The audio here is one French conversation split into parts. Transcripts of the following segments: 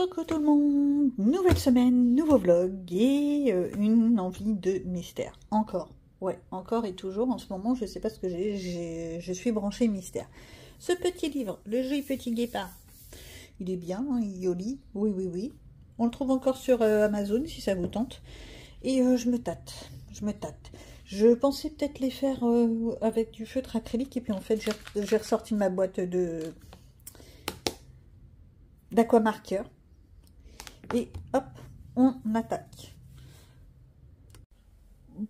Coucou tout le monde, nouvelle semaine, nouveau vlog et une envie de mystère. Encore, ouais, encore et toujours. En ce moment, je sais pas ce que je suis branchée mystère. Ce petit livre, Le joli petit guépard, il est bien, hein, il est joli, oui. On le trouve encore sur Amazon si ça vous tente. Et je me tâte. Je pensais peut-être les faire avec du feutre acrylique et puis en fait j'ai ressorti ma boîte d'aquamarqueur. Et hop, on attaque.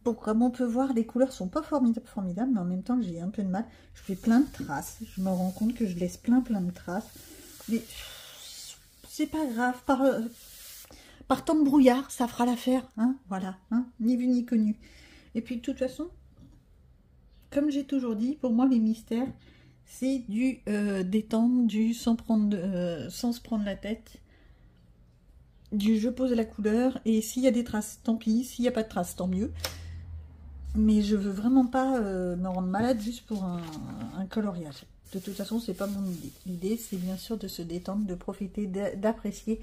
Bon, comme on peut voir, les couleurs sont pas formidables, mais en même temps, j'ai un peu de mal. Je fais plein de traces. Je me rends compte que je laisse plein de traces. Mais c'est pas grave. Par temps de brouillard, ça fera l'affaire. Hein, voilà, hein, ni vu ni connu. Et puis, de toute façon, comme j'ai toujours dit, pour moi, les mystères, c'est du détendu, sans se prendre la tête. Du je pose la couleur et s'il y a des traces, tant pis. S'il n'y a pas de traces, tant mieux. Mais je veux vraiment pas me rendre malade juste pour un coloriage. De toute façon, c'est pas mon idée. L'idée, c'est bien sûr de se détendre, de profiter, d'apprécier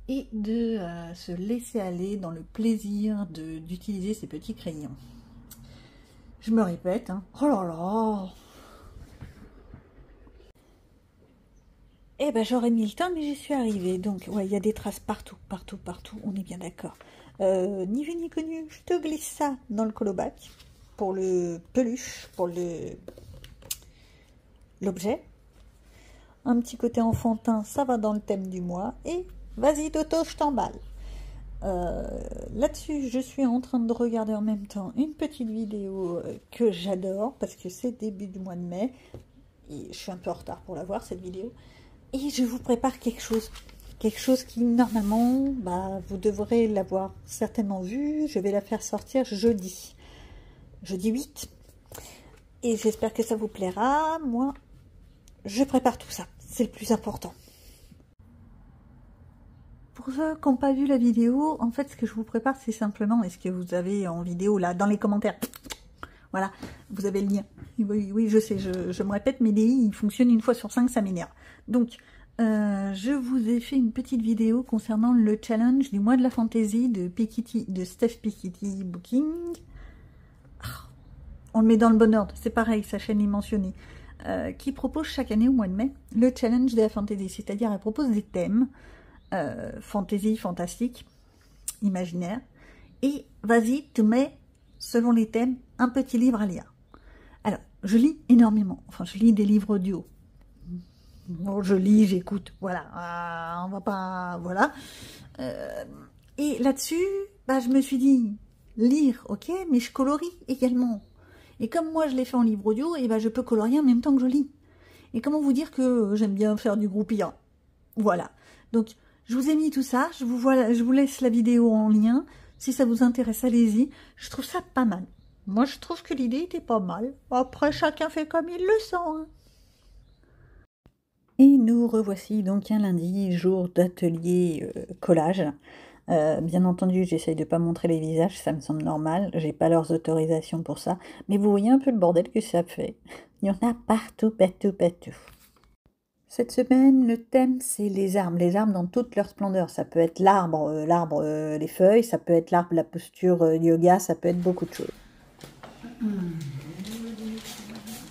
et de se laisser aller dans le plaisir d'utiliser ces petits crayons. Je me répète, hein. Oh là là! Eh ben j'aurais mis le temps, mais j'y suis arrivée. Donc, ouais, il y a des traces partout, on est bien d'accord. Ni vu ni connu, je te glisse ça dans le colobac pour le peluche, pour l'objet. Un petit côté enfantin, ça va dans le thème du mois. Et vas-y Toto, je t'emballe. Là-dessus, je suis en train de regarder en même temps une petite vidéo que j'adore parce que c'est début du mois de mai. Et je suis un peu en retard pour la voir, cette vidéo. Et je vous prépare quelque chose qui normalement, bah, vous devrez l'avoir certainement vu. Je vais la faire sortir jeudi 8. Et j'espère que ça vous plaira. Moi, je prépare tout ça. C'est le plus important. Pour ceux qui n'ont pas vu la vidéo, en fait, ce que je vous prépare, c'est simplement, est-ce que vous avez en vidéo, là, dans les commentaires, voilà, vous avez le lien. Oui, je sais, je me répète, mais il fonctionne une fois sur 5, ça m'énerve. Donc, je vous ai fait une petite vidéo concernant le challenge du mois de la fantaisie de Steph Piketty Booking. On le met dans le bon ordre, c'est pareil, sa chaîne est mentionnée. Qui propose chaque année au mois de mai le challenge de la fantaisie, c'est-à-dire elle propose des thèmes fantaisie, fantastique, imaginaire, et vas-y, tu mets, selon les thèmes, un petit livre à lire. Alors, je lis énormément, enfin je lis des livres audio. Bon, je lis, j'écoute, voilà, on va pas, voilà. Et là-dessus, bah, je me suis dit, lire, ok, mais je colorie également. Et comme moi je l'ai fait en livre audio, et bah, je peux colorier en même temps que je lis. Et comment vous dire que j'aime bien faire du groupillard. Voilà. Donc, je vous ai mis tout ça, je vous laisse la vidéo en lien. Si ça vous intéresse, allez-y. Je trouve ça pas mal. Moi, je trouve que l'idée était pas mal. Après, chacun fait comme il le sent. Hein. Et nous revoici donc un lundi, jour d'atelier collage. Bien entendu, j'essaye de ne pas montrer les visages, ça me semble normal. J'ai pas leurs autorisations pour ça. Mais vous voyez un peu le bordel que ça fait. Il y en a partout. Cette semaine, le thème, c'est les arbres dans toute leur splendeur. Ça peut être l'arbre, les feuilles, ça peut être l'arbre, la posture yoga, ça peut être beaucoup de choses.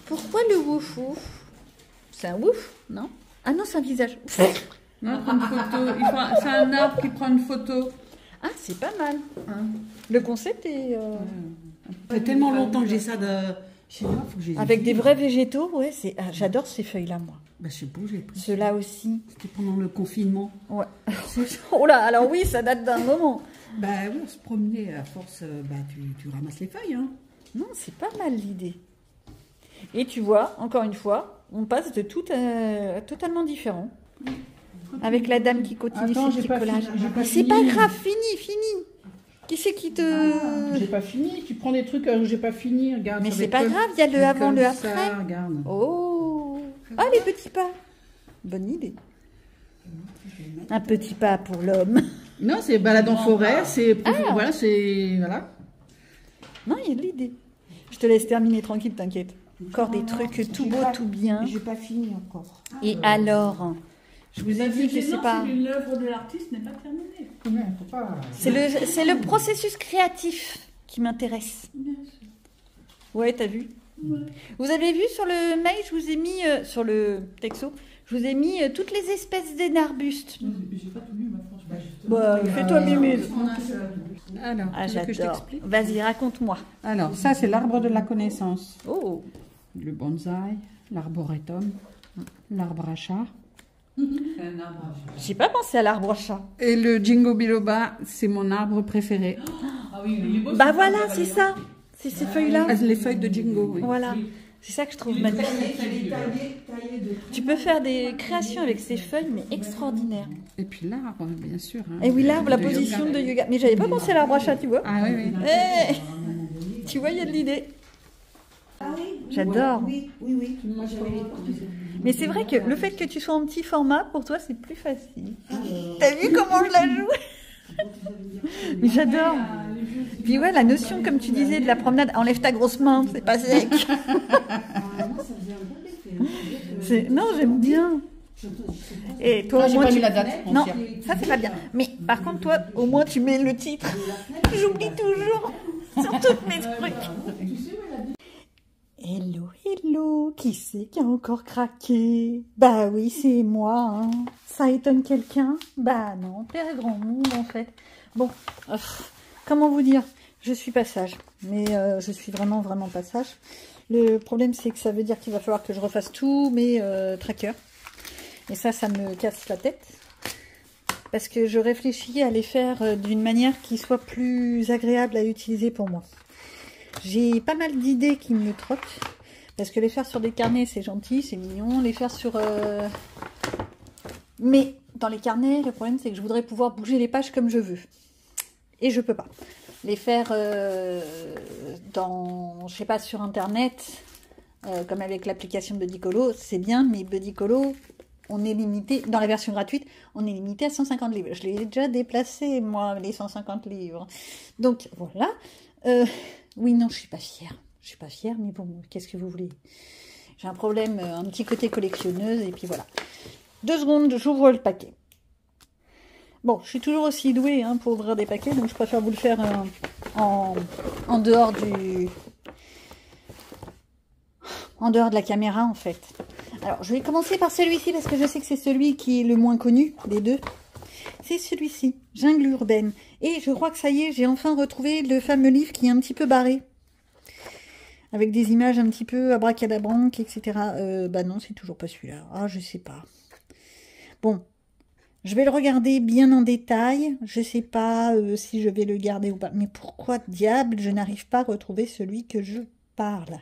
Pourquoi le wouf wouf? C'est un wouf, non? Ah non, c'est un visage. Non, prend une photo. C'est un arbre qui prend une photo. Ah, c'est pas mal. Hein. Le concept est... Ça fait tellement longtemps que j'ai ça de... Chez moi, faut que j'ai avec des vrais végétaux, ouais. J'adore ces feuilles-là, moi. Bah, je sais pas, j'ai pris. Ceux-là aussi. C'était pendant le confinement. Ouais. Oh là, alors oui, ça date d'un moment. Bah oui, on se promenait à force, bah tu ramasses les feuilles, hein. Non, c'est pas mal l'idée. Et tu vois, encore une fois, on passe de tout totalement différent. Avec la dame qui continue ses petits collages. C'est pas grave, fini. Qui c'est qui te... Ah, j'ai pas fini, tu prends des trucs que j'ai pas fini, regarde. Mais c'est pas grave, il y a le avant, le après. Ça, regarde. Oh. Ah, les petits pas. Bonne idée. Un petit pas pour l'homme. Non, c'est balade en forêt, c'est... Voilà, c'est... Voilà. Non, il y a de l'idée. Je te laisse terminer tranquille, t'inquiète. Encore des trucs tout beau, tout bien. J'ai pas fini encore. Et alors, Je vous ai dit que c'est pas... L'œuvre de l'artiste n'est pas terminée. C'est le processus créatif qui m'intéresse. Ouais, t'as vu? Ouais. Vous avez vu sur le mail, je vous ai mis, sur le texto, je vous ai mis toutes les espèces d'arbustes. J'ai pas tout lu, ma franchement. Bah, fais-toi mimuse. Alors, j'adore. que je t'explique. Vas-y, raconte-moi. Alors, ça, c'est l'arbre de la connaissance. Oh. Le bonsaï, l'arboretum, l'arbre à chat. J'ai pas pensé à l'arbre à chat. Et le Jingo Biloba, c'est mon arbre préféré. Ah oui, il est beau. Bah voilà, c'est ça. C'est ces feuilles-là. Les feuilles de Jingo, oui. Voilà. C'est ça que je trouve magnifique. Tu peux faire des créations avec ces feuilles, mais extraordinaires. Et puis l'arbre, bien sûr. Hein. Et oui, l'arbre, la De position yoga. de yoga. Mais j'avais pas pensé à l'arbre à chat, tu vois. Ah oui, oui. Tu vois, il y a de l'idée. Ah oui, J'adore. Oui. Mais c'est vrai que le fait que tu sois en petit format, pour toi, c'est plus facile. T'as vu comment je la joue? Mais j'adore. Puis ouais, la notion, comme tu disais, de la promenade, enlève ta grosse main, c'est pas sec. Non, j'aime bien. Et toi, au moins, tu... la date. Non, ça c'est pas bien. Mais par contre, toi, au moins, tu mets le titre. J'oublie toujours sur tous mes trucs. Hello, hello, qui c'est qui a encore craqué? Bah oui, c'est moi, hein. Ça étonne quelqu'un? Bah non, père grand monde en fait. Bon, comment vous dire? Je suis pas sage, mais je suis vraiment pas sage. Le problème c'est que ça veut dire qu'il va falloir que je refasse tous mes trackers. Et ça me casse la tête. Parce que je réfléchis à les faire d'une manière qui soit plus agréable à utiliser pour moi. J'ai pas mal d'idées qui me trottent. Parce que les faire sur des carnets, c'est gentil, c'est mignon. Les faire sur... Mais dans les carnets, le problème, c'est que je voudrais pouvoir bouger les pages comme je veux. Et je peux pas. Les faire je sais pas, sur Internet, comme avec l'application Buddycolo, c'est bien, mais Buddycolo, on est limité, dans la version gratuite, on est limité à 150 livres. Je l'ai déjà déplacé, moi, les 150 livres. Donc, voilà. Oui, non, je suis pas fière. Je suis pas fière, mais bon, qu'est-ce que vous voulez? J'ai un problème, un petit côté collectionneuse, et puis voilà. 2 secondes, j'ouvre le paquet. Bon, je suis toujours aussi douée hein, pour ouvrir des paquets, donc je préfère vous le faire en dehors du... En dehors de la caméra, en fait. Alors, je vais commencer par celui-ci, parce que je sais que c'est celui qui est le moins connu des deux. C'est celui-ci, Jungle urbaine. Et je crois que ça y est, j'ai enfin retrouvé le fameux livre qui est un petit peu barré. Avec des images un petit peu abracadabranques, etc. Bah non, c'est toujours pas celui-là. Ah, je sais pas. Bon, je vais le regarder bien en détail. Je sais pas si je vais le garder ou pas. Mais pourquoi diable je n'arrive pas à retrouver celui que je parle?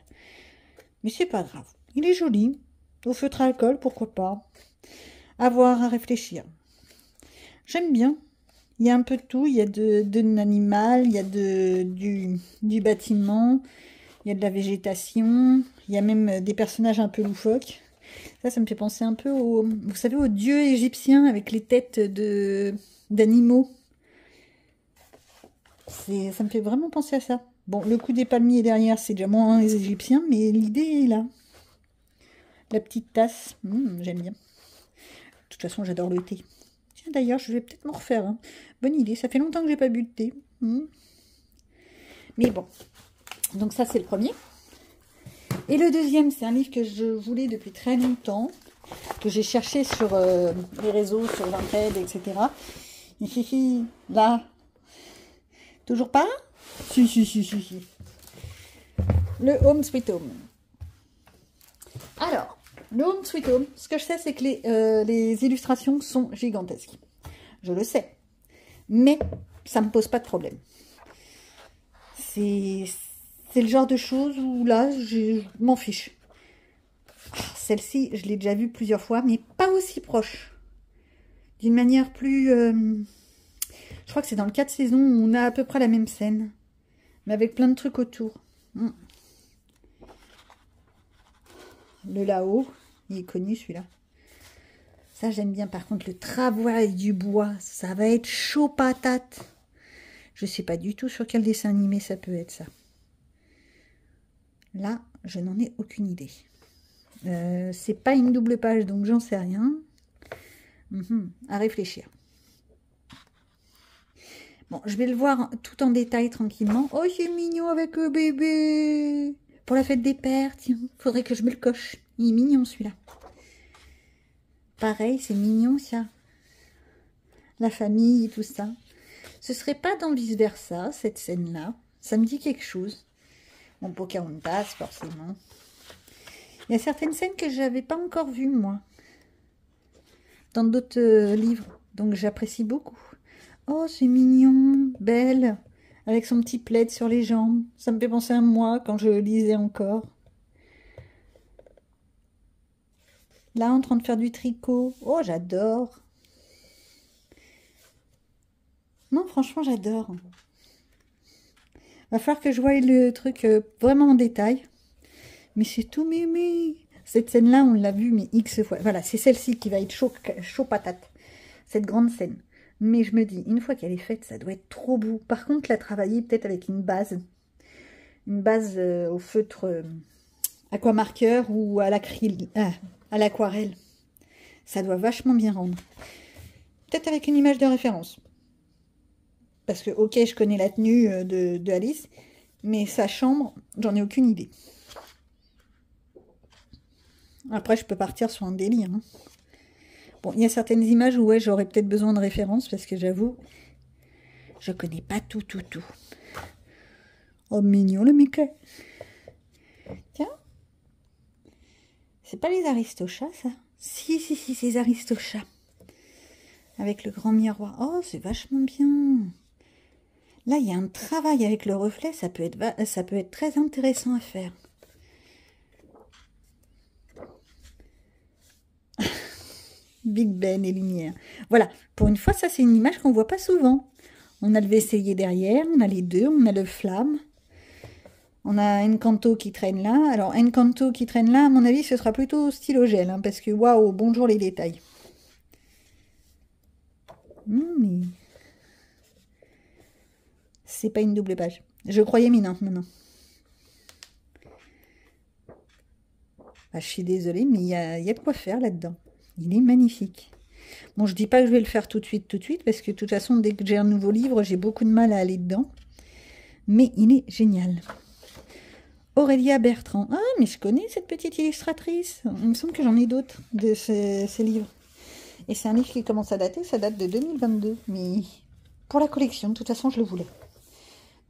Mais c'est pas grave. Il est joli. Au feutre à alcool, pourquoi pas. À voir, à réfléchir. J'aime bien. Il y a un peu de tout. Il y a de l'animal, il y a du bâtiment, il y a de la végétation, il y a même des personnages un peu loufoques. Ça me fait penser un peu vous savez, aux dieux égyptiens avec les têtes d'animaux. Ça me fait vraiment penser à ça. Bon, le coup des palmiers derrière, c'est déjà moins les égyptiens, mais l'idée est là. La petite tasse, j'aime bien. De toute façon, j'adore le thé. Tiens, d'ailleurs, je vais peut-être m'en refaire. Hein. Bonne idée, ça fait longtemps que j'ai pas bu de thé. Mais bon, donc ça, c'est le premier. Et le deuxième, c'est un livre que je voulais depuis très longtemps, que j'ai cherché sur les réseaux, sur Vinted, etc. Hihihi, là, toujours pas? Si. Le Home Sweet Home. Alors, le Home Sweet Home, ce que je sais, c'est que les illustrations sont gigantesques. Je le sais. Mais ça me pose pas de problème. C'est le genre de choses où là, je m'en fiche. Celle-ci, je l'ai déjà vue plusieurs fois, mais pas aussi proche. D'une manière plus... je crois que c'est dans le 4 saisons où on a à peu près la même scène. Mais avec plein de trucs autour. Le là-haut, il est connu celui-là. Ça, j'aime bien. Par contre, le travail du bois, ça va être chaud patate. Je sais pas du tout sur quel dessin animé ça peut être, ça. Là, je n'en ai aucune idée. C'est pas une double page, donc j'en sais rien. À réfléchir. Bon, je vais le voir tout en détail tranquillement. Oh, c'est mignon avec le bébé. Pour la fête des pères, tiens, faudrait que je me le coche. Il est mignon celui-là. Pareil, c'est mignon ça. La famille, tout ça. Ce serait pas dans vice-versa, cette scène-là. Ça me dit quelque chose. Bon, Pocahontas, forcément. Il y a certaines scènes que j'avais pas encore vues, moi. Dans d'autres livres. Donc, j'apprécie beaucoup. Oh, c'est mignon, belle. Avec son petit plaid sur les jambes. Ça me fait penser à moi quand je lisais encore. Là, en train de faire du tricot. Oh, j'adore. Non, franchement, j'adore. Va falloir que je voie le truc vraiment en détail. Mais c'est tout mémé. Cette scène-là, on l'a vue, mais X fois. Voilà, c'est celle-ci qui va être chaud patate. Cette grande scène. Mais je me dis, une fois qu'elle est faite, ça doit être trop beau. Par contre, la travailler peut-être avec une base. Une base au feutre aquamarqueur ou à l'aquarelle. Ça doit vachement bien rendre. Peut-être avec une image de référence. Parce que, ok, je connais la tenue de Alice, mais sa chambre, j'en ai aucune idée. Après, je peux partir sur un délire. Hein. Bon, il y a certaines images où ouais, j'aurais peut-être besoin de références, parce que j'avoue, je connais pas tout. Oh, mignon le Mickey. Tiens. C'est pas les Aristochats, ça? Si, c'est les Aristochats. Avec le grand miroir. Oh, c'est vachement bien. Là, il y a un travail avec le reflet, ça peut être très intéressant à faire. Big Ben et lumière. Voilà, pour une fois, ça c'est une image qu'on voit pas souvent. On a le vaisselier derrière, on a les deux, on a le flamme. On a Encanto qui traîne là. Alors, Encanto qui traîne là, à mon avis, ce sera plutôt stylogel, hein, parce que, waouh, bonjour les détails. Mais... c'est pas une double page. Je croyais, mais non. Ah, je suis désolée, mais il y a de quoi faire là-dedans. Il est magnifique. Bon, je dis pas que je vais le faire tout de suite, parce que de toute façon, dès que j'ai un nouveau livre, j'ai beaucoup de mal à aller dedans. Mais il est génial. Aurélia Bertrand. Ah, mais je connais cette petite illustratrice. Il me semble que j'en ai d'autres de ces livres. Et c'est un livre qui commence à dater, ça date de 2022. Mais pour la collection, de toute façon, je le voulais.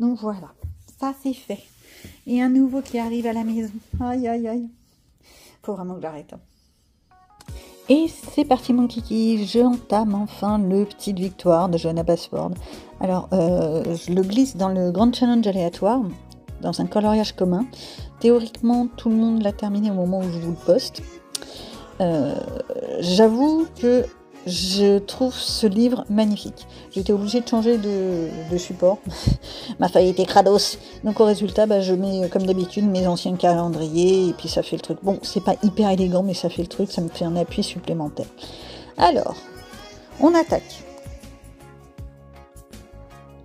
Donc voilà, ça c'est fait. Et un nouveau qui arrive à la maison. Aïe. Faut vraiment que j'arrête. Et c'est parti mon kiki, j'entame enfin le Petite Victoire de Johanna Basford. Alors, je le glisse dans le Grand Challenge aléatoire, dans un coloriage commun. Théoriquement, tout le monde l'a terminé au moment où je vous le poste. J'avoue que je trouve ce livre magnifique. J'étais obligée de changer de support. Ma feuille était crados. Donc au résultat, je mets comme d'habitude mes anciens calendriers et puis ça fait le truc. Bon, c'est pas hyper élégant, mais ça fait le truc, ça me fait un appui supplémentaire. Alors, on attaque.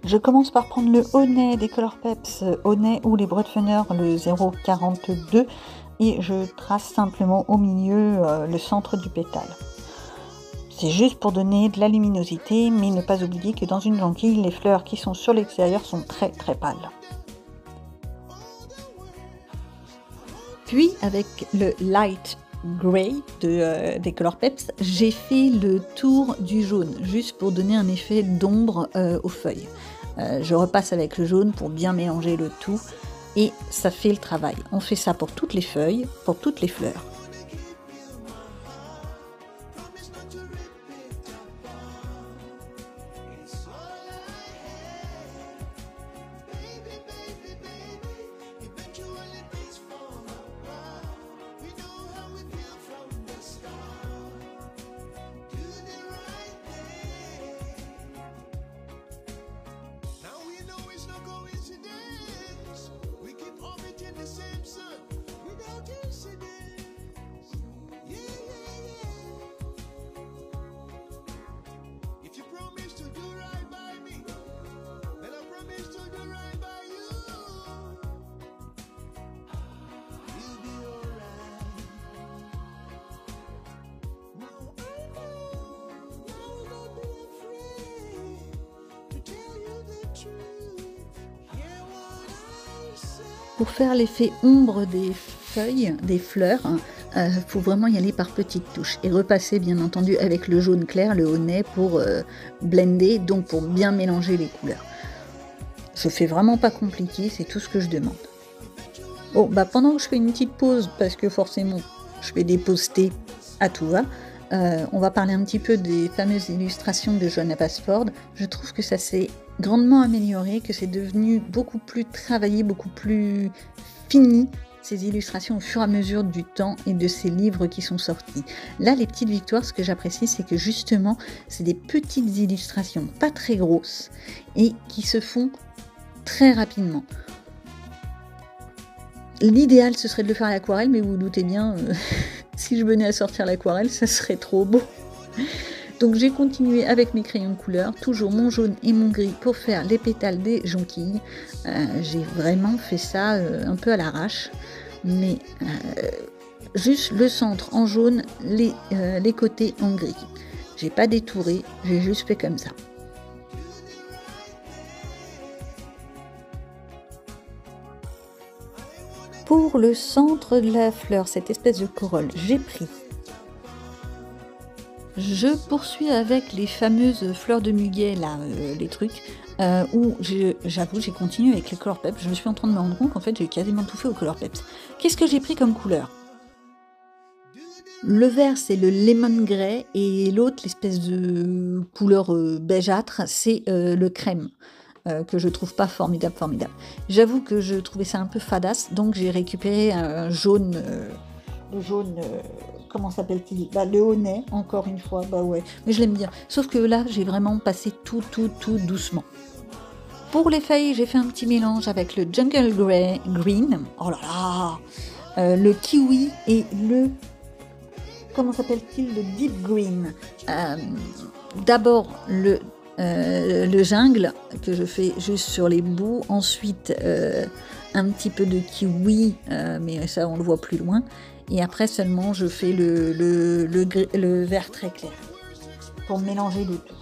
Je commence par prendre le Honey des Color Peps, Honey ou les Broadfunner, le 0,42, et je trace simplement au milieu le centre du pétale. C'est juste pour donner de la luminosité, mais ne pas oublier que dans une jonquille, les fleurs qui sont sur l'extérieur sont très pâles. Puis avec le Light Grey des Color Peps, j'ai fait le tour du jaune, juste pour donner un effet d'ombre aux feuilles. Je repasse avec le jaune pour bien mélanger le tout, et ça fait le travail. On fait ça pour toutes les feuilles, pour toutes les fleurs. Pour faire l'effet ombre des feuilles, des fleurs, faut vraiment y aller par petites touches et repasser bien entendu avec le jaune clair, le honey pour blender, donc pour bien mélanger les couleurs. Je fais vraiment pas compliqué, c'est tout ce que je demande. Bon, bah pendant que je fais une petite pause, parce que forcément je fais des pauses thé à tout va, on va parler un petit peu des fameuses illustrations de Johanna Basford. Je trouve que ça s'est grandement amélioré, que c'est devenu beaucoup plus travaillé, beaucoup plus fini, ces illustrations au fur et à mesure du temps et de ces livres qui sont sortis. Là, les petites victoires, ce que j'apprécie, c'est que justement, c'est des petites illustrations, pas très grosses, et qui se font très rapidement. L'idéal, ce serait de le faire à l'aquarelle, mais vous vous doutez bien, si je venais à sortir l'aquarelle, ça serait trop beau. Donc j'ai continué avec mes crayons de couleur, toujours mon jaune et mon gris pour faire les pétales des jonquilles. J'ai vraiment fait ça un peu à l'arrache, mais juste le centre en jaune, les côtés en gris. J'ai pas détouré, j'ai juste fait comme ça. Pour le centre de la fleur, cette espèce de corolle, j'ai pris. Je poursuis avec les fameuses fleurs de muguet, là, les trucs, où j'avoue, j'ai continué avec les Color Peps. Je me suis en train de me rendre compte qu'en fait, j'ai quasiment tout fait aux Color Peps. Qu'est-ce que j'ai pris comme couleur? Le vert, c'est le lemon grey, et l'autre, l'espèce de couleur beigâtre, c'est le crème. Que je trouve pas formidable. J'avoue que je trouvais ça un peu fadasse, donc j'ai récupéré un jaune, le jaune, comment s'appelle-t-il? Bah, le honey, encore une fois, bah ouais, mais je l'aime bien. Sauf que là, j'ai vraiment passé tout doucement. Pour les feuilles, j'ai fait un petit mélange avec le Jungle Green, oh là là, le kiwi et le, comment s'appelle-t-il? Le Deep Green. D'abord le jungle que je fais juste sur les bouts, ensuite un petit peu de kiwi, mais ça on le voit plus loin, et après seulement je fais le vert très clair pour mélanger le tout.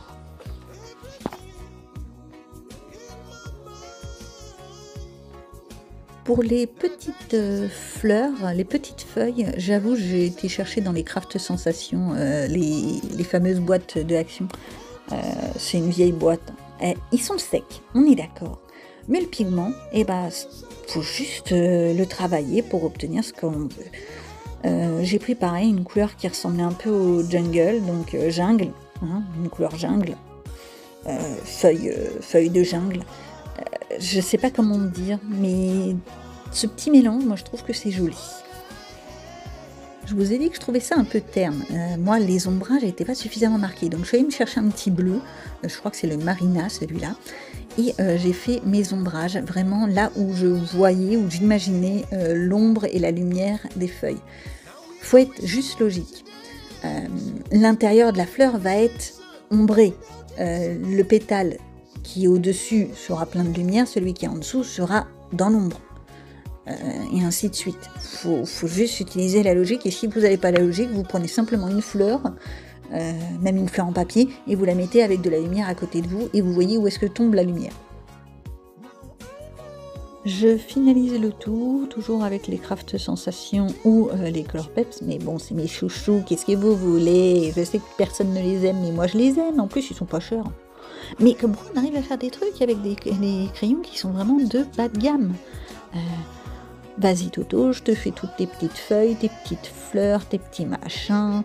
Pour les petites fleurs, les petites feuilles, j'avoue j'ai été chercher dans les Craft Sensations les fameuses boîtes de Action. C'est une vieille boîte. Ils sont secs, on est d'accord. Mais le pigment, faut juste le travailler pour obtenir ce qu'on veut. J'ai pris pareil une couleur qui ressemblait un peu au jungle, donc jungle, hein, une couleur jungle, feuille de jungle. Je sais pas comment dire, mais ce petit mélange, moi je trouve que c'est joli. Je vous ai dit que je trouvais ça un peu terne. Moi, les ombrages n'étaient pas suffisamment marqués. Donc, je suis allée me chercher un petit bleu. Je crois que c'est le Marina, celui-là. Et j'ai fait mes ombrages vraiment là où je voyais, où j'imaginais l'ombre et la lumière des feuilles. Faut être juste logique. L'intérieur de la fleur va être ombré. Le pétale qui est au-dessus sera plein de lumière. Celui qui est en dessous sera dans l'ombre. Et ainsi de suite. Faut juste utiliser la logique, et si vous n'avez pas la logique, vous prenez simplement une fleur, même une fleur en papier, et vous la mettez avec de la lumière à côté de vous, et vous voyez où est-ce que tombe la lumière. Je finalise le tout, toujours avec les Craft Sensations ou les Color Peps, mais bon, c'est mes chouchous, qu'est-ce que vous voulez? Je sais que personne ne les aime, mais moi je les aime, en plus ils sont pas chers. Mais comme on arrive à faire des trucs avec des crayons qui sont vraiment de bas de gamme. Vas-y Toto, je te fais toutes tes petites feuilles, tes petites fleurs, tes petits machins.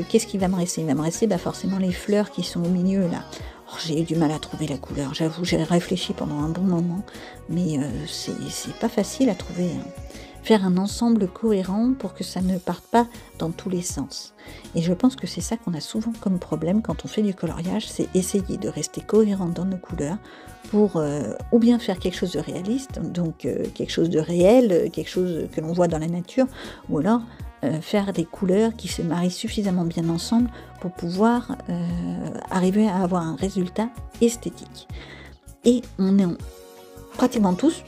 Qu'est-ce qui va me rester? Il va me rester forcément les fleurs qui sont au milieu là. Oh, j'ai eu du mal à trouver la couleur, j'avoue, j'ai réfléchi pendant un bon moment, mais c'est pas facile à trouver. Hein. Faire un ensemble cohérent pour que ça ne parte pas dans tous les sens. Et je pense que c'est ça qu'on a souvent comme problème quand on fait du coloriage, c'est essayer de rester cohérent dans nos couleurs pour ou bien faire quelque chose de réaliste, donc quelque chose de réel, quelque chose que l'on voit dans la nature, ou alors faire des couleurs qui se marient suffisamment bien ensemble pour pouvoir arriver à avoir un résultat esthétique. Et on est pratiquement tous,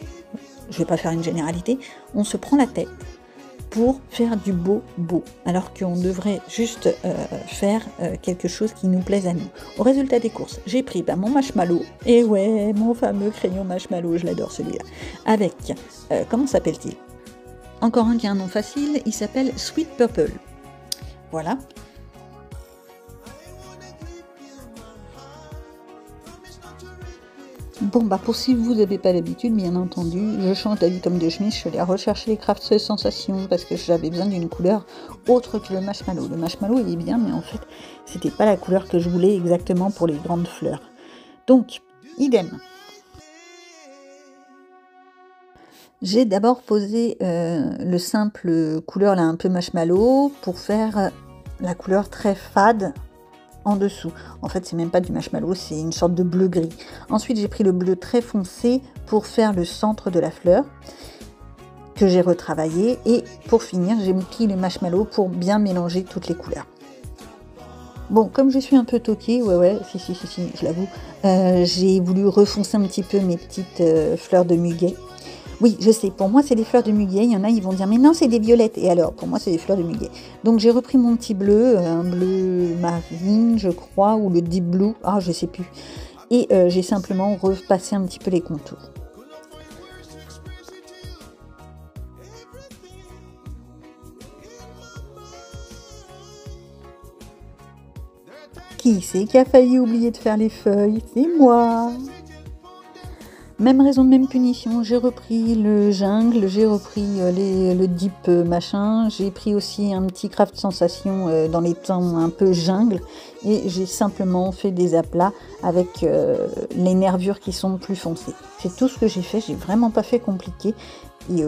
je ne vais pas faire une généralité, on se prend la tête pour faire du beau, alors qu'on devrait juste faire quelque chose qui nous plaise à nous. Au résultat des courses, j'ai pris mon marshmallow, et ouais, mon fameux crayon marshmallow, je l'adore celui-là, avec, comment s'appelle-t-il? Encore un qui a un nom facile, il s'appelle Sweet Purple. Voilà. Bon, bah pour si vous n'avez pas l'habitude, bien entendu, je change d'avis comme de chemise, je suis allée rechercher les Craft Sensations parce que j'avais besoin d'une couleur autre que le marshmallow. Le marshmallow, il est bien, mais en fait, c'était pas la couleur que je voulais exactement pour les grandes fleurs. Donc, idem. J'ai d'abord posé le simple couleur là un peu marshmallow pour faire la couleur très fade en dessous. En fait, c'est même pas du marshmallow, c'est une sorte de bleu gris. Ensuite, j'ai pris le bleu très foncé pour faire le centre de la fleur que j'ai retravaillé. Et pour finir, j'ai pris le marshmallow pour bien mélanger toutes les couleurs. Bon, comme je suis un peu toquée, si, je l'avoue, j'ai voulu refoncer un petit peu mes petites fleurs de muguet. Oui, je sais, pour moi c'est des fleurs de muguet, il y en a ils vont dire mais non c'est des violettes, et alors pour moi c'est des fleurs de muguet. Donc j'ai repris mon petit bleu, un bleu marine je crois, ou le deep blue, je sais plus, et j'ai simplement repassé un petit peu les contours. Qui c'est qui a failli oublier de faire les feuilles? C'est moi! Même raison de même punition, j'ai repris le jungle, j'ai repris le deep machin, j'ai pris aussi un petit Craft Sensation dans les tons un peu jungle, et j'ai simplement fait des aplats avec les nervures qui sont plus foncées. C'est tout ce que j'ai fait, j'ai vraiment pas fait compliqué, et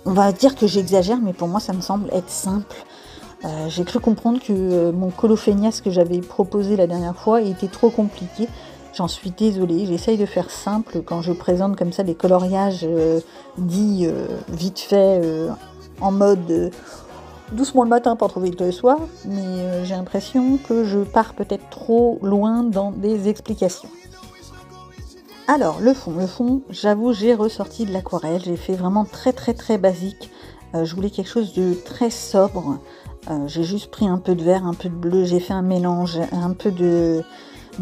on va dire que j'exagère, mais pour moi ça me semble être simple. J'ai cru comprendre que mon colo feignasse que j'avais proposé la dernière fois était trop compliqué. J'en suis désolée, j'essaye de faire simple quand je présente comme ça des coloriages dits vite fait en mode doucement le matin pour trouver le soir, mais j'ai l'impression que je pars peut-être trop loin dans des explications. Alors le fond, j'avoue j'ai ressorti de l'aquarelle, j'ai fait vraiment très basique, je voulais quelque chose de très sobre, j'ai juste pris un peu de vert, un peu de bleu, j'ai fait un mélange, un peu de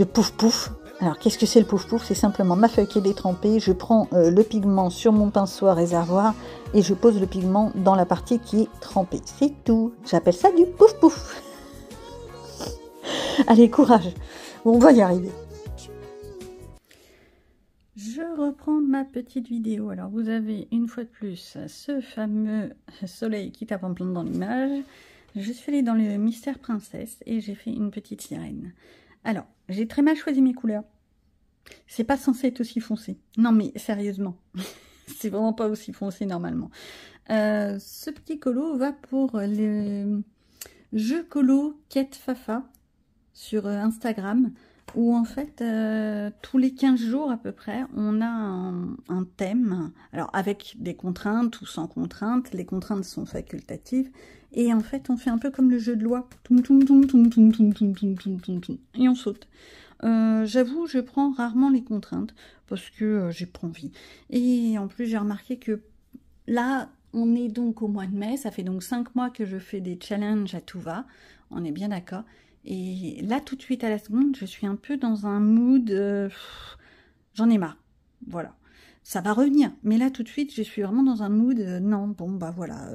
pouf. Alors, qu'est-ce que c'est le pouf-pouf? C'est simplement ma feuille qui est détrempée, je prends le pigment sur mon pinceau à réservoir et je pose le pigment dans la partie qui est trempée. C'est tout. J'appelle ça du pouf-pouf. Allez, courage. On va y arriver. Je reprends ma petite vidéo. Alors, vous avez une fois de plus ce fameux soleil qui tape en plein dans l'image. Je suis allée dans le Mystère Princesse et j'ai fait une petite sirène. Alors, j'ai très mal choisi mes couleurs. C'est pas censé être aussi foncé. Non mais sérieusement, c'est vraiment pas aussi foncé normalement. Ce petit colo va pour le jeu colo Quête Fafa sur Instagram, où en fait tous les 15 jours à peu près on a un thème, alors avec des contraintes ou sans contraintes. Les contraintes sont facultatives et en fait on fait un peu comme le jeu de loi, et on saute. J'avoue, je prends rarement les contraintes parce que j'ai pas envie. Et en plus, j'ai remarqué que là, on est donc au mois de mai. Ça fait donc 5 mois que je fais des challenges à tout va. On est bien d'accord. Et là, tout de suite à la seconde, je suis un peu dans un mood... j'en ai marre. Voilà. Ça va revenir. Mais là, tout de suite, je suis vraiment dans un mood... non, bon, bah voilà...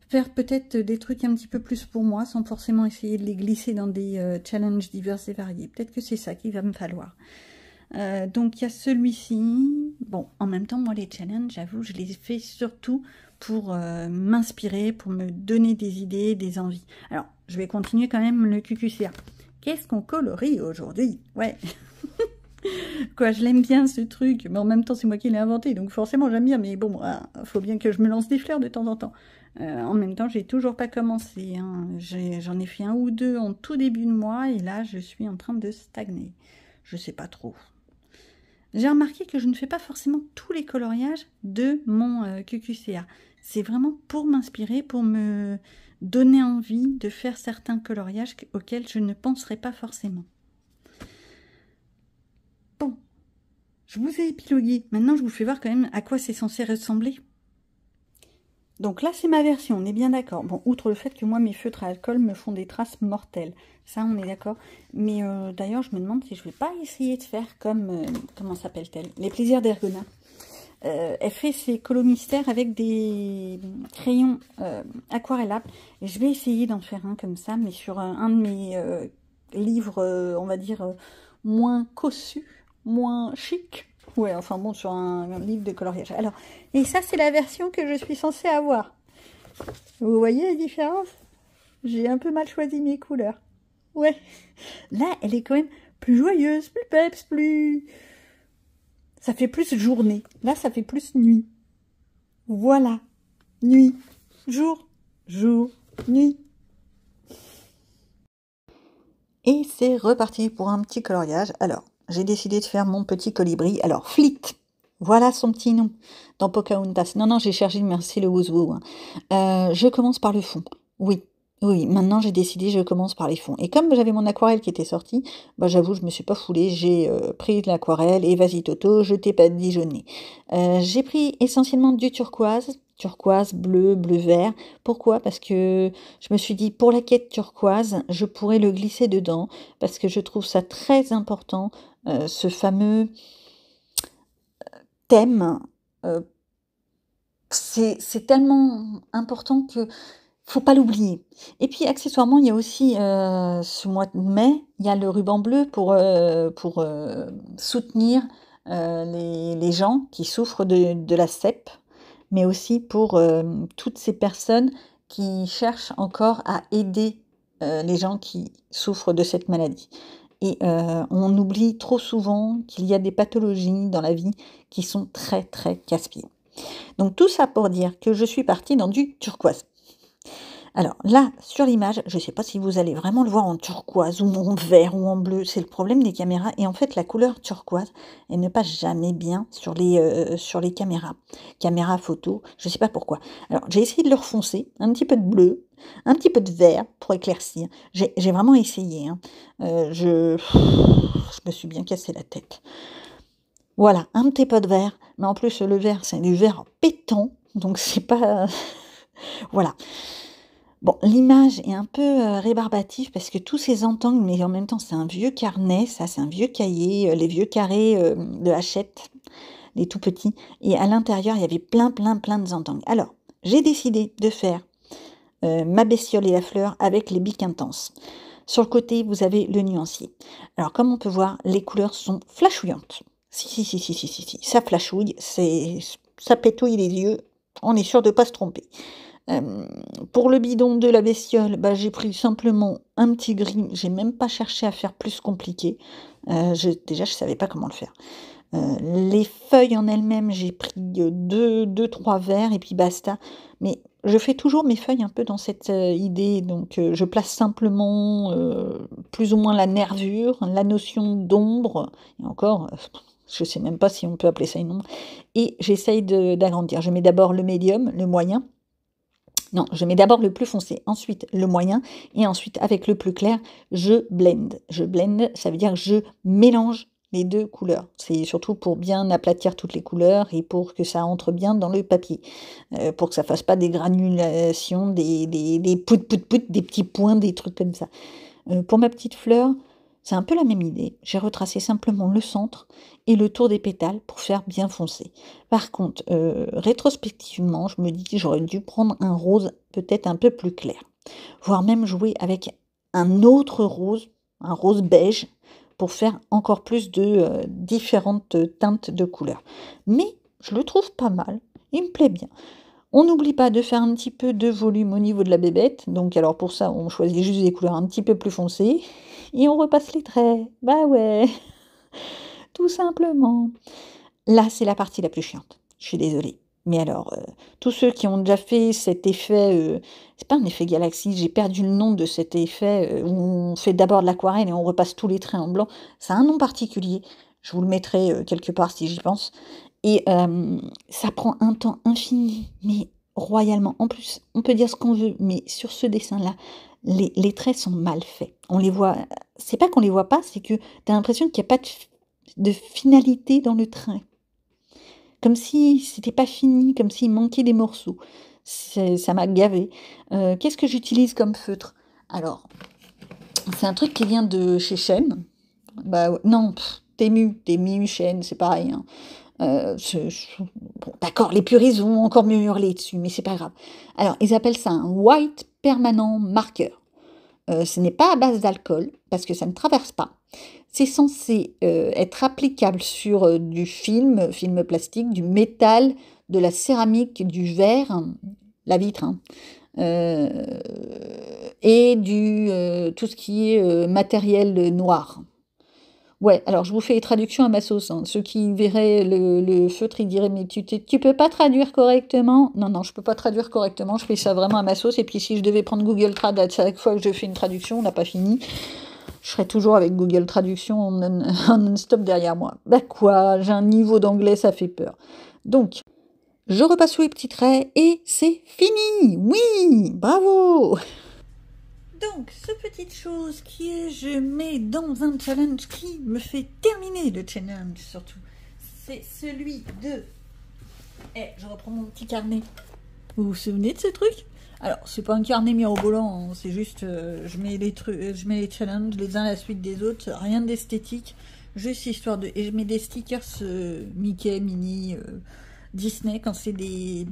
faire peut-être des trucs un petit peu plus pour moi, sans forcément essayer de les glisser dans des challenges divers et variés. Peut-être que c'est ça qu'il va me falloir. Donc, il y a celui-ci. Bon, en même temps, moi, les challenges, j'avoue, je les fais surtout pour m'inspirer, pour me donner des idées, des envies. Alors, je vais continuer quand même le QQCA. Qu'est-ce qu'on colorie aujourd'hui? Ouais. Quoi, je l'aime bien ce truc, mais en même temps, c'est moi qui l'ai inventé, donc forcément, j'aime bien. Mais bon, faut bien que je me lance des fleurs de temps en temps. En même temps, j'ai toujours pas commencé. Hein. J'en ai fait un ou deux en tout début de mois, et là, je suis en train de stagner. Je sais pas trop. J'ai remarqué que je ne fais pas forcément tous les coloriages de mon QQCA. C'est vraiment pour m'inspirer, pour me donner envie de faire certains coloriages auxquels je ne penserais pas forcément. Bon, je vous ai épilogué. Maintenant, je vous fais voir quand même à quoi c'est censé ressembler. Donc là, c'est ma version, on est bien d'accord. Bon, outre le fait que moi, mes feutres à alcool me font des traces mortelles. Ça, on est d'accord. Mais d'ailleurs, je me demande si je vais pas essayer de faire comme... comment s'appelle-t-elle? Les plaisirs d'Ergona. Elle fait ses colos mystères avec des crayons aquarellables. Et je vais essayer d'en faire un comme ça, mais sur un de mes livres, on va dire, moins cossus, moins chic. Ouais, enfin bon, sur un livre de coloriage. Alors, et ça, c'est la version que je suis censée avoir. Vous voyez la différence? J'ai un peu mal choisi mes couleurs. Ouais. Là, elle est quand même plus joyeuse, plus peps, plus... Ça fait plus journée. Là, ça fait plus nuit. Voilà. Nuit. Jour. Jour. Nuit. Et c'est reparti pour un petit coloriage. Alors, j'ai décidé de faire mon petit colibri. Alors, Flit. Voilà son petit nom dans Pocahontas. Non, non, j'ai cherché, merci le Wouzou. Hein. Je commence par le fond. Oui. Oui, maintenant j'ai décidé, je commence par les fonds. Et comme j'avais mon aquarelle qui était sortie, bah, j'avoue, je me suis pas foulée, j'ai pris de l'aquarelle et vas-y Toto, je t'ai pas dijonné. J'ai pris essentiellement du turquoise, bleu, bleu vert. Pourquoi? Parce que je me suis dit, pour la quête turquoise, je pourrais le glisser dedans, parce que je trouve ça très important, ce fameux thème. C'est tellement important que faut pas l'oublier. Et puis accessoirement, il y a aussi ce mois de mai, il y a le ruban bleu pour soutenir les gens qui souffrent de la CEP, mais aussi pour toutes ces personnes qui cherchent encore à aider les gens qui souffrent de cette maladie. Et on oublie trop souvent qu'il y a des pathologies dans la vie qui sont très très casse-pieds. Donc tout ça pour dire que je suis partie dans du turquoise. Alors là, sur l'image, je ne sais pas si vous allez vraiment le voir en turquoise ou en vert ou en bleu, c'est le problème des caméras. Et en fait, la couleur turquoise, elle ne passe jamais bien sur les caméras photo, je ne sais pas pourquoi. Alors j'ai essayé de le refoncer, un petit peu de bleu, un petit peu de vert pour éclaircir. J'ai vraiment essayé. Hein. Je me suis bien cassé la tête. Voilà, un petit peu de vert, mais en plus le vert, c'est du vert pétant, donc c'est pas... voilà. Bon, l'image est un peu rébarbative parce que tous ces entangles, mais en même temps c'est un vieux carnet, ça c'est un vieux cahier, les vieux carrés de Hachette, les tout petits, et à l'intérieur il y avait plein de entangles. Alors, j'ai décidé de faire ma bestiole et la fleur avec les bics intenses. Sur le côté, vous avez le nuancier. Alors, comme on peut voir, les couleurs sont flashouillantes. Si, ça flashouille, ça pétouille les yeux, on est sûr de ne pas se tromper. Pour le bidon de la bestiole, bah, j'ai pris simplement un petit gris, j'ai même pas cherché à faire plus compliqué. Déjà, je savais pas comment le faire. Les feuilles en elles-mêmes, j'ai pris deux, trois verres et puis basta. Mais je fais toujours mes feuilles un peu dans cette idée, donc je place simplement plus ou moins la nervure, la notion d'ombre, et encore, je sais même pas si on peut appeler ça une ombre, et j'essaye d'agrandir. Je mets d'abord le médium, le moyen. Non, je mets d'abord le plus foncé, ensuite le moyen, et ensuite avec le plus clair, je blend. Je blend, ça veut dire que je mélange les deux couleurs. C'est surtout pour bien aplatir toutes les couleurs et pour que ça entre bien dans le papier. Pour que ça fasse pas des granulations, des pout, des petits points, des trucs comme ça. Pour ma petite fleur, c'est un peu la même idée. J'ai retracé simplement le centre et le tour des pétales pour faire bien foncé. Par contre, rétrospectivement, je me dis que j'aurais dû prendre un rose peut-être un peu plus clair. Voire même jouer avec un autre rose, un rose beige, pour faire encore plus de différentes teintes de couleurs. Mais je le trouve pas mal, il me plaît bien. On n'oublie pas de faire un petit peu de volume au niveau de la bébête. Donc alors pour ça, on choisit juste des couleurs un petit peu plus foncées. Et on repasse les traits. Bah ouais, tout simplement. Là, c'est la partie la plus chiante. Je suis désolée. Mais alors, tous ceux qui ont déjà fait cet effet, c'est pas un effet galaxie, j'ai perdu le nom de cet effet où on fait d'abord de l'aquarelle et on repasse tous les traits en blanc. Ça a un nom particulier. Je vous le mettrai quelque part si j'y pense. Et ça prend un temps infini, mais royalement. En plus, on peut dire ce qu'on veut, mais sur ce dessin-là, les traits sont mal faits. On les voit, c'est pas qu'on les voit pas, c'est que tu as l'impression qu'il n'y a pas de finalité dans le trait. Comme si c'était pas fini, comme s'il manquait des morceaux. Ça m'a gavé. Qu'est-ce que j'utilise comme feutre? Alors, c'est un truc qui vient de chez Shein. Bah non, Temu, Shein, c'est pareil, hein. Bon, d'accord, les puristes vont encore mieux hurler dessus, mais c'est pas grave. Alors, ils appellent ça un white permanent marker. Ce n'est pas à base d'alcool, parce que ça ne traverse pas. C'est censé être applicable sur du film plastique, du métal, de la céramique, du verre, hein, la vitre, hein, et tout ce qui est matériel noir. Ouais, alors je vous fais les traductions à ma sauce, hein. Ceux qui verraient le feutre, ils diraient, mais tu peux pas traduire correctement? Non, je peux pas traduire correctement, je fais ça vraiment à ma sauce, et puis si je devais prendre Google Trad à chaque fois que je fais une traduction, on n'a pas fini, je serais toujours avec Google Traduction en non-stop derrière moi. Bah quoi, j'ai un niveau d'anglais, ça fait peur. Donc, je repasse sous les petits traits, et c'est fini! Oui! Bravo! Donc, cette petite chose qui est, je mets dans un challenge qui me fait terminer le challenge surtout. C'est celui de... je reprends mon petit carnet. Vous vous souvenez de ce truc? Alors, c'est pas un carnet mirobolant, hein, c'est juste, je mets les challenges les uns à la suite des autres, rien d'esthétique, juste histoire de... Et je mets des stickers Mickey, Minnie, Disney, quand c'est des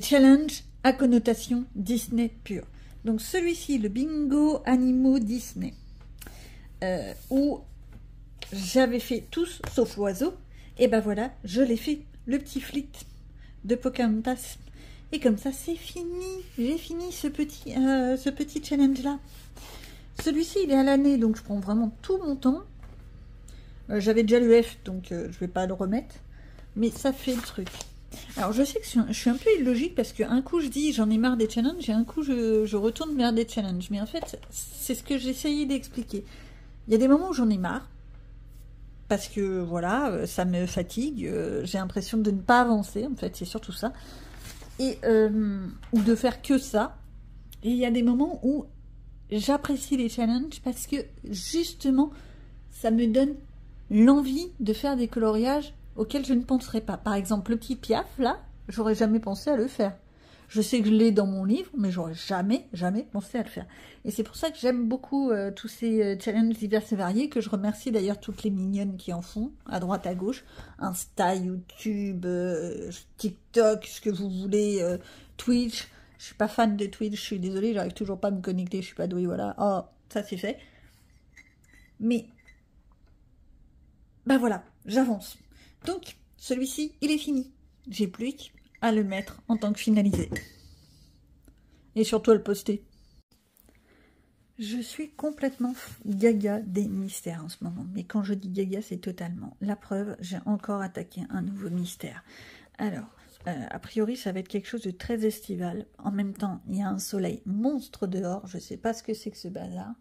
challenges à connotation Disney pure. Donc celui-ci, le Bingo Animaux Disney, où j'avais fait tous sauf l'oiseau, et ben voilà, je l'ai fait, le petit flit de Pocahontas. Et comme ça, c'est fini. J'ai fini ce petit challenge-là. Celui-ci, il est à l'année, donc je prends vraiment tout mon temps. J'avais déjà le F, donc je vais pas le remettre. Mais ça fait le truc. Alors, je sais que je suis un peu illogique parce qu'un coup, je dis j'en ai marre des challenges et un coup, je retourne vers des challenges. Mais en fait, c'est ce que j'essayais d'expliquer. Il y a des moments où j'en ai marre parce que, voilà, ça me fatigue. J'ai l'impression de ne pas avancer, en fait, c'est surtout ça. Et, ou de faire que ça. Et il y a des moments où j'apprécie les challenges parce que, justement, ça me donne l'envie de faire des coloriages auquel je ne penserais pas. Par exemple, le petit Piaf, là, j'aurais jamais pensé à le faire. Je sais que je l'ai dans mon livre, mais j'aurais jamais pensé à le faire. Et c'est pour ça que j'aime beaucoup tous ces challenges divers et variés, que je remercie d'ailleurs toutes les mignonnes qui en font, à droite, à gauche. Insta, YouTube, TikTok, ce que vous voulez, Twitch. Je suis pas fan de Twitch, je suis désolée, j'arrive toujours pas à me connecter, je suis pas douée, voilà. Oh, ça c'est fait. Mais, bah voilà, j'avance. Donc, celui-ci, il est fini. J'ai plus qu'à le mettre en tant que finalisé. Et surtout à le poster. Je suis complètement gaga des mystères en ce moment. Mais quand je dis gaga, c'est totalement. La preuve, j'ai encore attaqué un nouveau mystère. Alors, a priori, ça va être quelque chose de très estival. En même temps, il y a un soleil monstre dehors. Je sais pas ce que c'est que ce bazar.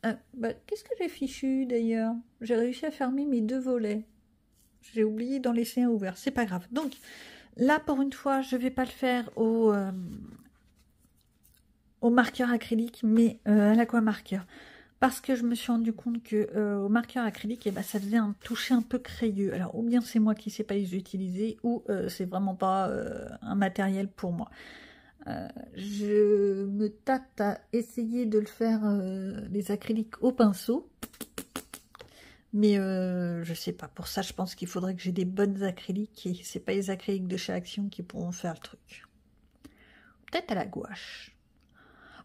Qu'est-ce que j'ai fichu d'ailleurs? J'ai réussi à fermer mes 2 volets. J'ai oublié d'en laisser un ouvert, c'est pas grave. Donc, là, pour une fois, je vais pas le faire au marqueur acrylique, mais à l'aquamarqueur. Parce que je me suis rendu compte que au marqueur acrylique, ça faisait un toucher un peu crayeux. Alors, ou bien c'est moi qui sais pas les utiliser, ou c'est vraiment pas un matériel pour moi. Je me tâte à essayer de le faire, les acryliques au pinceau. Mais je sais pas, pour ça je pense qu'il faudrait que j'ai des bonnes acryliques et c'est pas les acryliques de chez Action qui pourront faire le truc. Peut-être à la gouache.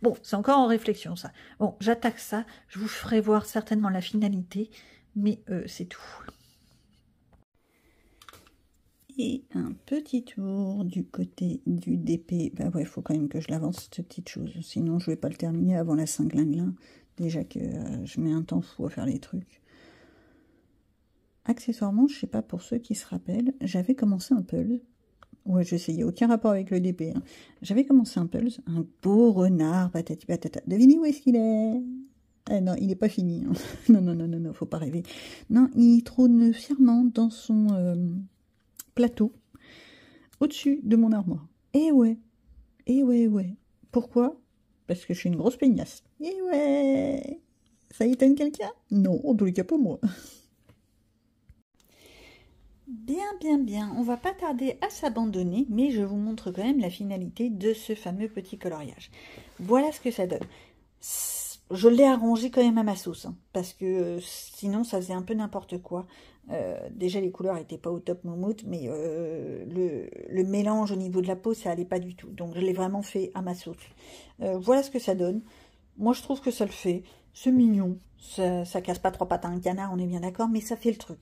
Bon, c'est encore en réflexion ça. Bon, j'attaque ça, je vous ferai voir certainement la finalité, mais c'est tout. Et un petit tour du côté du DP. Bah ouais, il faut quand même que je l'avance cette petite chose, sinon je vais pas le terminer avant la Saint-Glinglin. Déjà que je mets un temps fou à faire les trucs. Accessoirement, je sais pas, pour ceux qui se rappellent, j'avais commencé un puzzle. Ouais, je sais, il n'y a aucun rapport avec le DP. Hein. J'avais commencé un puzzle, un beau renard, patati patata. Devinez où est-ce qu'il est? Ah non, il n'est pas fini. Hein. Non, faut pas rêver. Non, il trône fièrement dans son plateau, au-dessus de mon armoire. Et ouais. Pourquoi? Parce que je suis une grosse peignasse. Et ouais. Ça étonne quelqu'un? Non, en tous les cas pas moi. Bien, bien, bien. On va pas tarder à s'abandonner, mais je vous montre quand même la finalité de ce fameux petit coloriage. Voilà ce que ça donne. Je l'ai arrangé quand même à ma sauce, hein, parce que sinon ça faisait un peu n'importe quoi. Déjà les couleurs étaient pas au top moumoute, mais le mélange au niveau de la peau, ça allait pas du tout. Donc je l'ai vraiment fait à ma sauce. Voilà ce que ça donne. Moi je trouve que ça le fait. C'est mignon. Ça casse pas trois pattes à un canard, on est bien d'accord, mais ça fait le truc.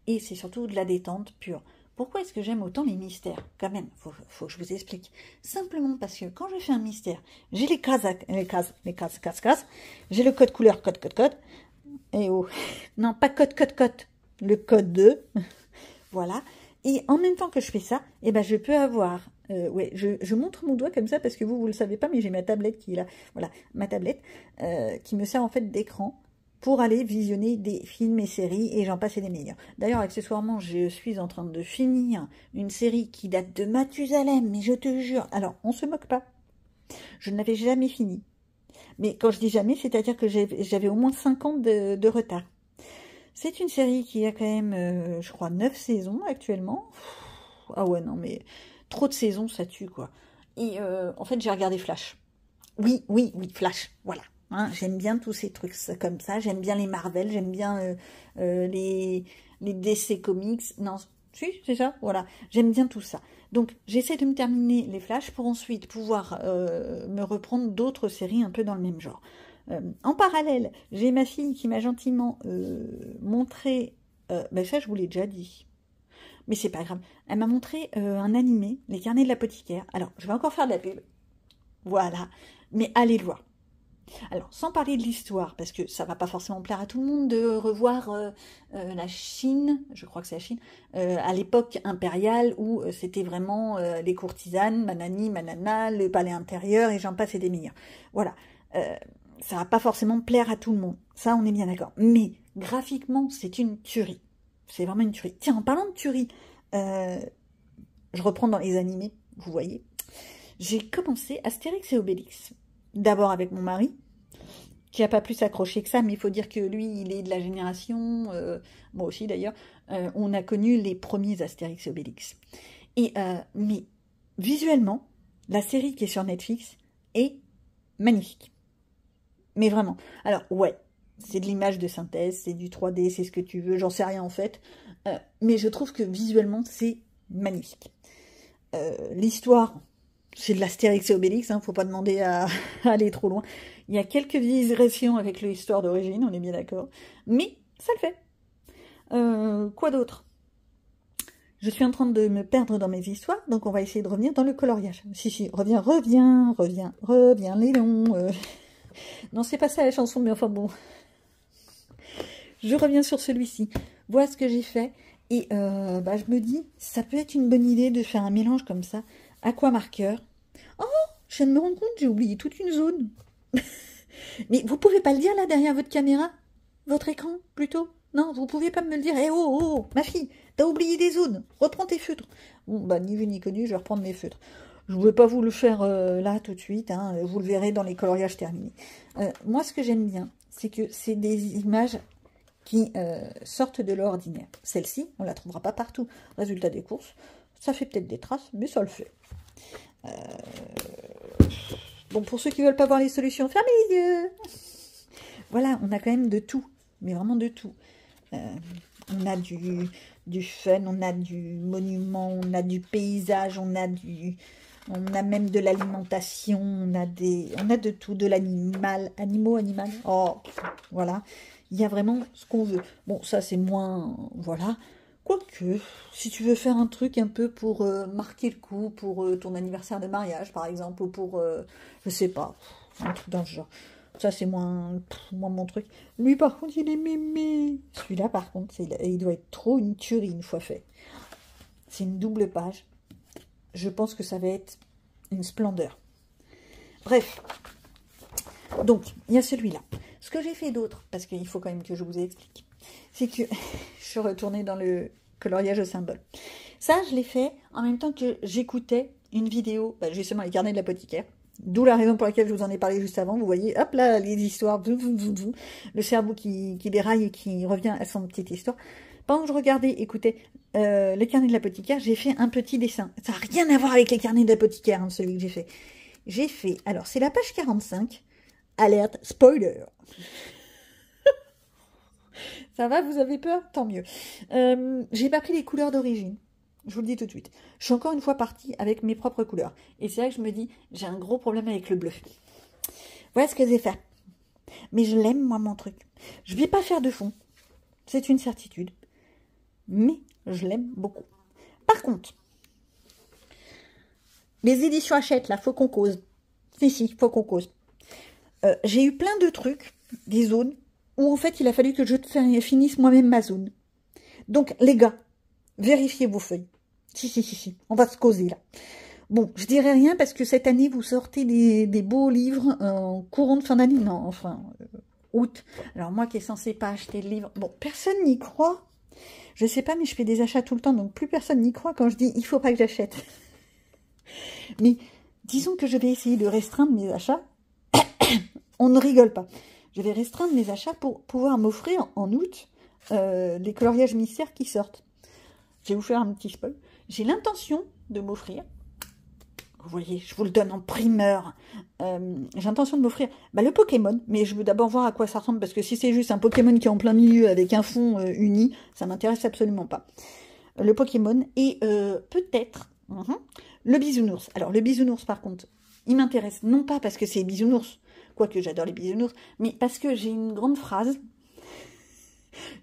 Et c'est surtout de la détente pure. Pourquoi est-ce que j'aime autant les mystères? Quand même, faut que je vous explique. Simplement parce que quand je fais un mystère, j'ai les cases, j'ai le code couleur, code. Et oh, non, pas code, le code 2. Voilà. Et en même temps que je fais ça, eh ben, je peux avoir... ouais, je montre mon doigt comme ça parce que vous le savez pas, mais j'ai ma tablette qui est là. Voilà, ma tablette qui me sert en fait d'écran pour aller visionner des films et séries, et j'en passe et des meilleurs. D'ailleurs, accessoirement, je suis en train de finir une série qui date de Mathusalem, mais je te jure, alors, on se moque pas, je ne l'avais jamais fini. Mais quand je dis jamais, c'est-à-dire que j'avais au moins 5 ans de retard. C'est une série qui a quand même, je crois, 9 saisons actuellement. Ah ouais, non, mais trop de saisons, ça tue, quoi. Et en fait, j'ai regardé Flash. Oui, Flash, voilà. Hein, j'aime bien tous ces trucs comme ça, j'aime bien les Marvel, j'aime bien les DC Comics, non, si, c'est ça, voilà, j'aime bien tout ça. Donc, j'essaie de me terminer les Flash pour ensuite pouvoir me reprendre d'autres séries un peu dans le même genre. En parallèle, j'ai ma fille qui m'a gentiment montré, ben ça je vous l'ai déjà dit, mais c'est pas grave, elle m'a montré un animé, Les Carnets de l'apothicaire. Alors, je vais encore faire de la pub, voilà, mais allez le voir. Alors, sans parler de l'histoire, parce que ça va pas forcément plaire à tout le monde de revoir la Chine, je crois que c'est la Chine, à l'époque impériale où c'était vraiment les courtisanes, manani, manana, le palais intérieur, et j'en passe et des meilleurs. Voilà, ça va pas forcément plaire à tout le monde, ça on est bien d'accord. Mais graphiquement, c'est une tuerie. C'est vraiment une tuerie. Tiens, en parlant de tuerie, je reprends dans les animés, vous voyez, j'ai commencé Astérix et Obélix. D'abord avec mon mari, qui n'a pas plus accroché que ça, mais il faut dire que lui, il est de la génération, moi aussi d'ailleurs, on a connu les premiers Astérix et Obélix. Et, mais visuellement, la série qui est sur Netflix est magnifique. Mais vraiment. Alors, ouais, c'est de l'image de synthèse, c'est du 3D, c'est ce que tu veux, j'en sais rien en fait. Mais je trouve que visuellement, c'est magnifique. L'histoire... c'est de l'Astérix et Obélix, hein, faut pas demander à aller trop loin. Il y a quelques digressions avec l'histoire d'origine, on est bien d'accord. Mais ça le fait. Quoi d'autre? Je suis en train de me perdre dans mes histoires, donc on va essayer de revenir dans le coloriage. Si, reviens, Léon. Non, c'est pas ça la chanson, mais enfin bon. Je reviens sur celui-ci. Voilà ce que j'ai fait. Et bah, je me dis, ça peut être une bonne idée de faire un mélange comme ça. Aquamarqueur. Oh, je viens de me rendre compte, j'ai oublié toute une zone. Mais vous pouvez pas le dire là derrière votre caméra? Votre écran, plutôt? Non, vous pouvez pas me le dire. Eh oh, ma fille, t'as oublié des zones. Reprends tes feutres. Bon, bah, ni vu ni connu, je vais reprendre mes feutres. Je ne vais pas vous le faire là tout de suite. Hein, vous le verrez dans les coloriages terminés. Moi, ce que j'aime bien, c'est que c'est des images qui sortent de l'ordinaire. Celle-ci, on la trouvera pas partout. Résultat des courses, ça fait peut-être des traces, mais ça le fait. Bon, pour ceux qui veulent pas voir les solutions, fermez les yeux. Voilà, on a quand même de tout, mais vraiment de tout. On a du fun, on a du monument, on a du paysage, on a même de l'alimentation, on a de tout, de l'animal, animal. Oh, voilà. Il y a vraiment ce qu'on veut. Bon, ça c'est moins, voilà. Quoique, si tu veux faire un truc un peu pour marquer le coup, pour ton anniversaire de mariage par exemple, ou pour, je sais pas, un truc dans ce genre. Ça c'est moins mon truc. Lui par contre il est mémé. Celui-là par contre, il doit être trop une tuerie une fois fait. C'est une double page. Je pense que ça va être une splendeur. Bref. Donc, il y a celui-là. Ce que j'ai fait d'autre, parce qu'il faut quand même que je vous explique, c'est que je suis retournée dans le coloriage au symbole. Ça, je l'ai fait en même temps que j'écoutais une vidéo, justement les carnets de l'apothicaire. D'où la raison pour laquelle je vous en ai parlé juste avant. Vous voyez, hop là, les histoires, le cerveau qui déraille et qui revient à son petite histoire. Pendant que je regardais, écoutez, les carnets de l'apothicaire, j'ai fait un petit dessin. Ça n'a rien à voir avec les carnets de l'apothicaire, hein, celui que j'ai fait. J'ai fait, alors c'est la page 45, alerte spoiler. Ça va, vous avez peur? Tant mieux. J'ai pas pris les couleurs d'origine. Je vous le dis tout de suite. Je suis encore une fois partie avec mes propres couleurs. Et c'est là que je me dis, j'ai un gros problème avec le bleu. Voilà ce que j'ai fait. Mais je l'aime, moi, mon truc. Je vais pas faire de fond. C'est une certitude. Mais je l'aime beaucoup. Par contre, les éditions Hachette, là, faut qu'on cause. Si, faut qu'on cause. J'ai eu plein de trucs, des zones, où en fait, il a fallu que je finisse moi-même ma zone. Donc, les gars, vérifiez vos feuilles. Si. On va se causer, là. Bon, je dirais rien parce que cette année, vous sortez des beaux livres en courant de fin d'année. Non, enfin, août. Alors, moi qui est censée pas acheter de livres. Bon, personne n'y croit. Je sais pas, mais je fais des achats tout le temps. Donc, plus personne n'y croit quand je dis, il faut pas que j'achète. Mais, disons que je vais essayer de restreindre mes achats. On ne rigole pas. Je vais restreindre mes achats pour pouvoir m'offrir en août les coloriages mystères qui sortent. Je vais vous faire un petit spoil. J'ai l'intention de m'offrir, vous voyez, je vous le donne en primeur, j'ai l'intention de m'offrir le Pokémon, mais je veux d'abord voir à quoi ça ressemble, parce que si c'est juste un Pokémon qui est en plein milieu avec un fond uni, ça m'intéresse absolument pas. Le Pokémon et peut-être le bisounours. Alors le bisounours par contre, il m'intéresse non pas parce que c'est bisounours, quoique j'adore les bisounours, mais parce que j'ai une grande phrase.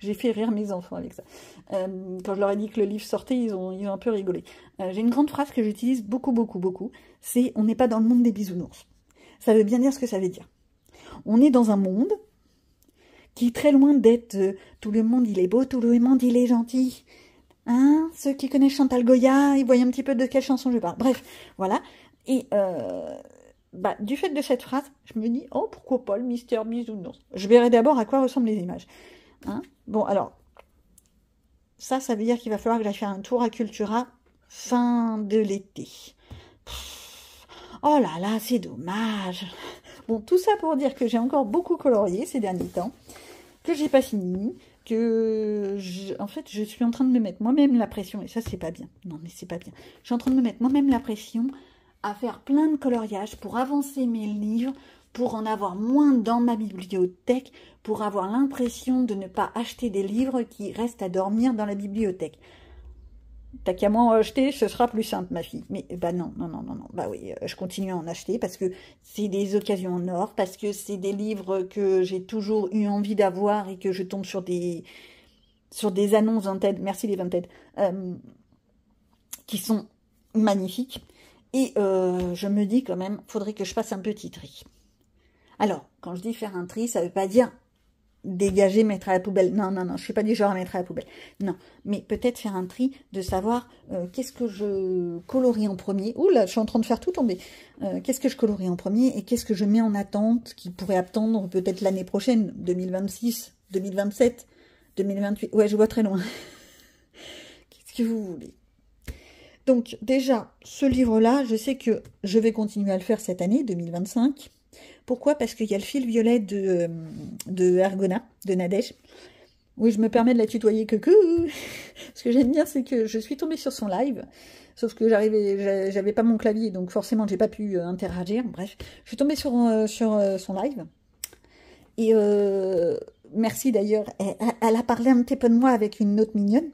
J'ai fait rire mes enfants avec ça. Quand je leur ai dit que le livre sortait, ils ont un peu rigolé. J'ai une grande phrase que j'utilise beaucoup. C'est « on n'est pas dans le monde des bisounours ». Ça veut bien dire ce que ça veut dire. On est dans un monde qui est très loin d'être tout le monde il est beau, tout le monde il est gentil. Hein, ceux qui connaissent Chantal Goya, ils voient un petit peu de quelle chanson je parle. Bref, voilà. Et du fait de cette phrase, je me dis « oh, pourquoi pas le mystère bisounours ». Je verrai d'abord à quoi ressemblent les images. Hein, bon, alors, ça veut dire qu'il va falloir que j'aille faire un tour à Cultura fin de l'été. Oh là là, c'est dommage. Bon, tout ça pour dire que j'ai encore beaucoup colorié ces derniers temps, que j'ai pas fini, que en fait, je suis en train de me mettre moi-même la pression, et ça, c'est pas bien. Non, mais c'est pas bien. Je suis en train de me mettre moi-même la pression à faire plein de coloriages pour avancer mes livres, pour en avoir moins dans ma bibliothèque, pour avoir l'impression de ne pas acheter des livres qui restent à dormir dans la bibliothèque. T'as qu'à m'en acheter, ce sera plus simple, ma fille. Mais non. Bah oui, je continue à en acheter parce que c'est des occasions en or, parce que c'est des livres que j'ai toujours eu envie d'avoir et que je tombe sur des annonces Vinted, merci les Vinted, qui sont magnifiques. Et je me dis quand même, faudrait que je fasse un petit tri. Alors, quand je dis faire un tri, ça veut pas dire dégager, mettre à la poubelle. Non, je ne suis pas du genre à mettre à la poubelle. Non, mais peut-être faire un tri de savoir qu'est-ce que je colorie en premier. Ouh là, je suis en train de faire tout tomber. Qu'est-ce que je colorie en premier et qu'est-ce que je mets en attente qui pourrait attendre peut-être l'année prochaine, 2026, 2027, 2028. Ouais, je vois très loin. Qu'est-ce que vous voulez? Donc déjà, ce livre-là, je sais que je vais continuer à le faire cette année, 2025. Pourquoi? Parce qu'il y a le fil violet de Ergona, de Nadège. Oui, je me permets de la tutoyer coucou. Ce que j'aime bien, c'est que je suis tombée sur son live. Sauf que j'avais pas mon clavier, donc forcément, j'ai pas pu interagir. Bref, je suis tombée sur son live. Et merci d'ailleurs. Elle a parlé un petit peu de moi avec une note mignonne.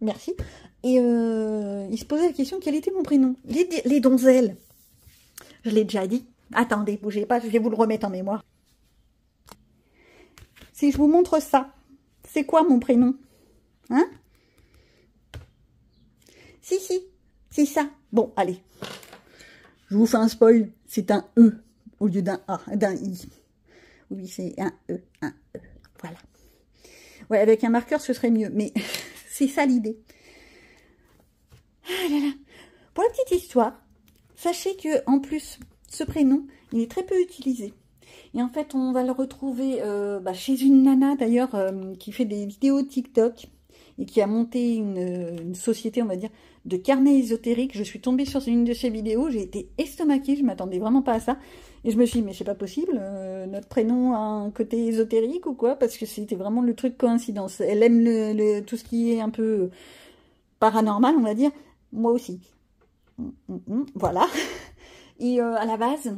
Merci. Et il se posait la question, quel était mon prénom? Les donzelles. Je l'ai déjà dit. Attendez, bougez pas, je vais vous le remettre en mémoire. Si je vous montre ça, c'est quoi mon prénom? Hein? Si, c'est ça. Bon, allez. Je vous fais un spoil, c'est un E au lieu d'un A, d'un I. Oui, c'est un E. Voilà. Ouais, avec un marqueur, ce serait mieux, mais c'est ça l'idée. Ah là là. Pour la petite histoire, sachez que en plus, ce prénom, il est très peu utilisé. Et en fait, on va le retrouver chez une nana, d'ailleurs, qui fait des vidéos TikTok et qui a monté une société, on va dire, de carnet ésotérique. Je suis tombée sur une de ses vidéos, j'ai été estomaquée, je m'attendais vraiment pas à ça. Et je me suis dit, mais c'est pas possible, notre prénom a un côté ésotérique ou quoi? Parce que c'était vraiment le truc coïncidence. Elle aime tout ce qui est un peu paranormal, on va dire. Moi aussi. Voilà. Et à la base,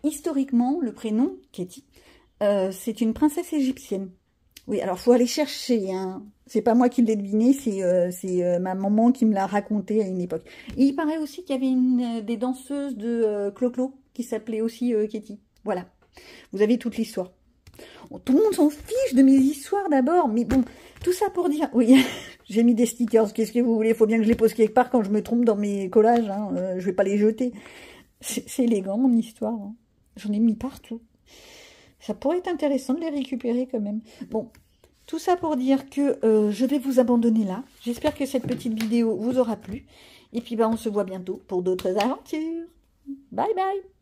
historiquement, le prénom, Katie, c'est une princesse égyptienne. Oui, alors faut aller chercher, hein. C'est pas moi qui l'ai deviné, c'est ma maman qui me l'a raconté à une époque. Et il paraît aussi qu'il y avait des danseuses de Clo-Clo qui s'appelait aussi Katie. Voilà, vous avez toute l'histoire. Bon, tout le monde s'en fiche de mes histoires d'abord, mais bon, tout ça pour dire... Oui, j'ai mis des stickers, qu'est-ce que vous voulez? Il faut bien que je les pose quelque part quand je me trompe dans mes collages, hein. Je vais pas les jeter. C'est élégant mon histoire, hein. J'en ai mis partout. Ça pourrait être intéressant de les récupérer quand même. Bon, tout ça pour dire que je vais vous abandonner là. J'espère que cette petite vidéo vous aura plu. Et puis, bah, on se voit bientôt pour d'autres aventures. Bye bye!